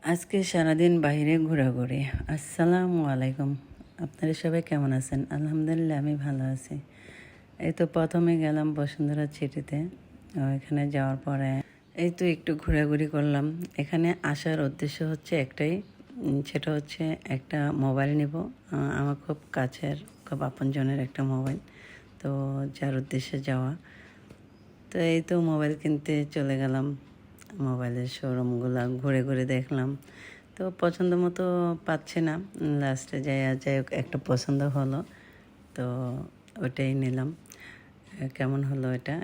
আজকে সারাদিন বাইরে ঘোরাঘুরি। আসসালামু আলাইকুম। আপনারা সবাই কেমন আছেন? আলহামদুলিল্লাহ আমি ভালো আছি। এই তো প্রথমে গেলাম বসুন্ধরা সিটিতে। এখানে যাওয়ার পরে এই তো একটু ঘোরাঘুরি করলাম। এখানে আসার উদ্দেশ্য হচ্ছে একটাই, সেটা হচ্ছে একটা মোবাইল নেব। আমার খুব কাছের, খুব আপনজনের একটা মোবাইল, তো যার উদ্দেশ্যে যাওয়া। তো এই তো মোবাইল কিনতে চলে গেলাম। মোবাইলের শোরুমগুলো ঘুরে ঘুরে দেখলাম, তো পছন্দ মতো পাচ্ছি না। লাস্টে যাই হোক একটা পছন্দ হলো, তো ওটাই নিলাম। কেমন হলো এটা?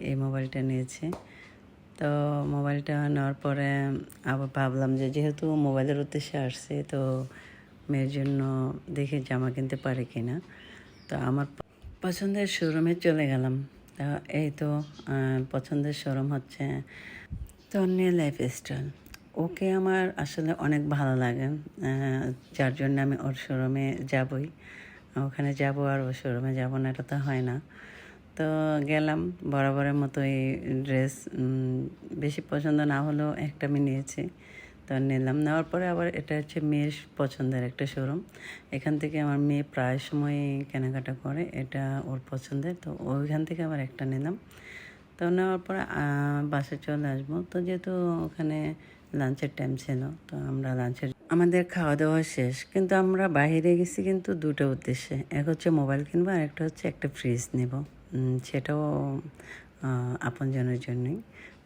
এই মোবাইলটা নিয়েছি। তো মোবাইলটা নেওয়ার পরে আবার ভাবলাম যে যেহেতু মোবাইলের উদ্দেশ্যে আসছি, তো মেয়ের জন্য দেখি জামা কিনতে পারি কি না। তো আমার পছন্দের শোরুমে চলে গেলাম। তা এই তো পছন্দের শোরুম হচ্ছে তন্নি লাইফস্টাইল। ওকে আমার আসলে অনেক ভালো লাগে, যার জন্য আমি ওর শোরুমে যাবই। ওখানে যাব আর ওর শোরুমে যাব না, এটা তো হয় না। তো গেলাম, বরাবরের মতোই ড্রেস বেশি পছন্দ না হলেও একটা আমি নিয়েছি। তো নিলাম, নেওয়ার পরে আবার এটা হচ্ছে মেয়ের পছন্দের একটা শোরুম। এখান থেকে আমার মেয়ে প্রায় সময় কেনাকাটা করে, এটা ওর পছন্দের, তো ওইখান থেকে আবার একটা নিলাম। তো নেওয়ার পরে বাসায় চলে আসবো। তো যেহেতু ওখানে লাঞ্চের টাইম ছিল, তো আমরা আমাদের খাওয়া দাওয়া শেষ, কিন্তু আমরা বাইরে গেছি কিন্তু দুটো উদ্দেশ্যে। এক হচ্ছে মোবাইল কিনবো, আর একটা হচ্ছে একটা ফ্রিজ নেব। সেটাও আপনজনের জন্যই।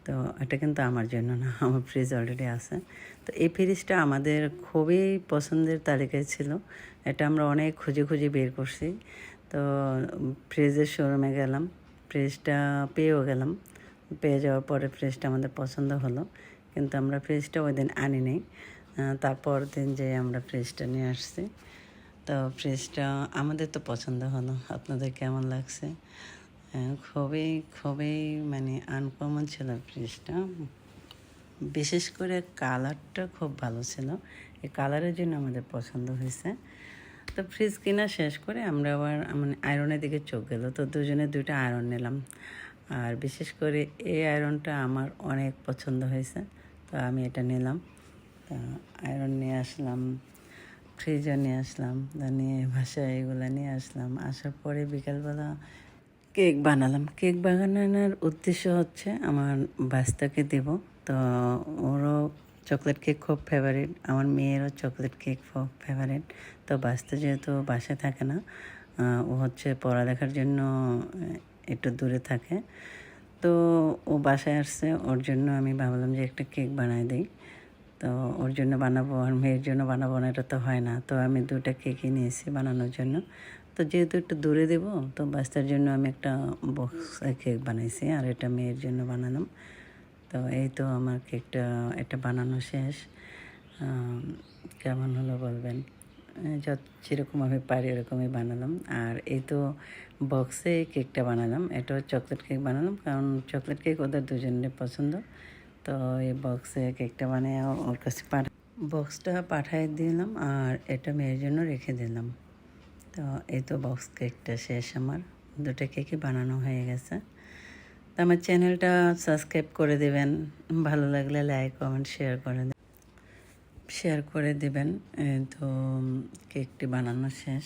তো এটা কিন্তু আমার জন্য না, আমার ফ্রিজ অলরেডি আছে। তো এই ফ্রিজটা আমাদের খুবই পছন্দের তালিকায় ছিল। এটা আমরা অনেক খুঁজে খুঁজে বের করছি। তো ফ্রিজের শোরুমে গেলাম, ফ্রিজটা পেয়েও গেলাম। পেয়ে যাওয়ার পরে ফ্রিজটা আমাদের পছন্দ হলো, কিন্তু আমরা ফ্রিজটা ওই দিন আনি নাই। তারপর দিন যে আমরা ফ্রিজটা নিয়ে আসছি। তো ফ্রিজটা আমাদের তো পছন্দ হলো, আপনাদের কেমন লাগছে? খুবই খুবই মানে আনকমন ছিল ফ্রিজটা। বিশেষ করে কালারটা খুব ভালো ছিল, এই কালারের জন্য আমাদের পছন্দ হয়েছে। তো ফ্রিজ কেনা শেষ করে আমরা আবার মানে আয়রনের দিকে চোখ গেল, তো দুজনে দুইটা আয়রন নিলাম। আর বিশেষ করে এই আয়রনটা আমার অনেক পছন্দ হয়েছে, তো আমি এটা নিলাম। তা আয়রন নিয়ে আসলাম, ফ্রিজও নিয়ে আসলাম, নিয়ে বাসায় এগুলো নিয়ে আসলাম। আসার পরে বিকালবেলা কেক বানালাম। কেক বানানোর উদ্দেশ্য হচ্ছে আমার বাচ্চাকে দেব। তো ওরও চকলেট কেক খুব ফেভারিট, আমার মেয়েরও চকলেট কেক খুব ফেভারিট। তো বাচ্চা যেহেতু বাসায় থাকে না, ও হচ্ছে পড়ালেখার জন্য একটু দূরে থাকে, তো ও বাসায় আসছে, ওর জন্য আমি ভাবলাম যে একটা কেক বানাই দিই। তো ওর জন্য বানাবো আর মেয়ের জন্য বানাবো না, এটা তো হয় না। তো আমি দুটা কেকই নিয়েছি বানানোর জন্য। তো যেহেতু একটু দূরে দেবো, তো বাচ্চার জন্য আমি একটা বক্স কেক বানাইছি, আর এটা মেয়ের জন্য বানালাম। তো এই তো আমার কেকটা এটা বানানো শেষ। কেমন হলো বলবেন? যেরকম আমি পারি ওরকমই বানালাম। আর এই তো বক্সে কেকটা বানালাম, এটাও চকলেট কেক বানালাম, কারণ চকলেট কেক ওদের দুজনের পছন্দ। তো এই বক্সে কেকটা বানিয়ে ওর কাছে বক্সটা পাঠিয়ে দিলাম, আর এটা মেয়ের জন্য রেখে দিলাম। তো এই তো বক্স কেকটা শেষ, আমার দুটো কেকই বানানো হয়ে গেছে। তো আমার চ্যানেলটা সাবস্ক্রাইব করে দেবেন, ভালো লাগলে লাইক কমেন্ট শেয়ার করে দেবেন। তো কেকটি বানানো শেষ।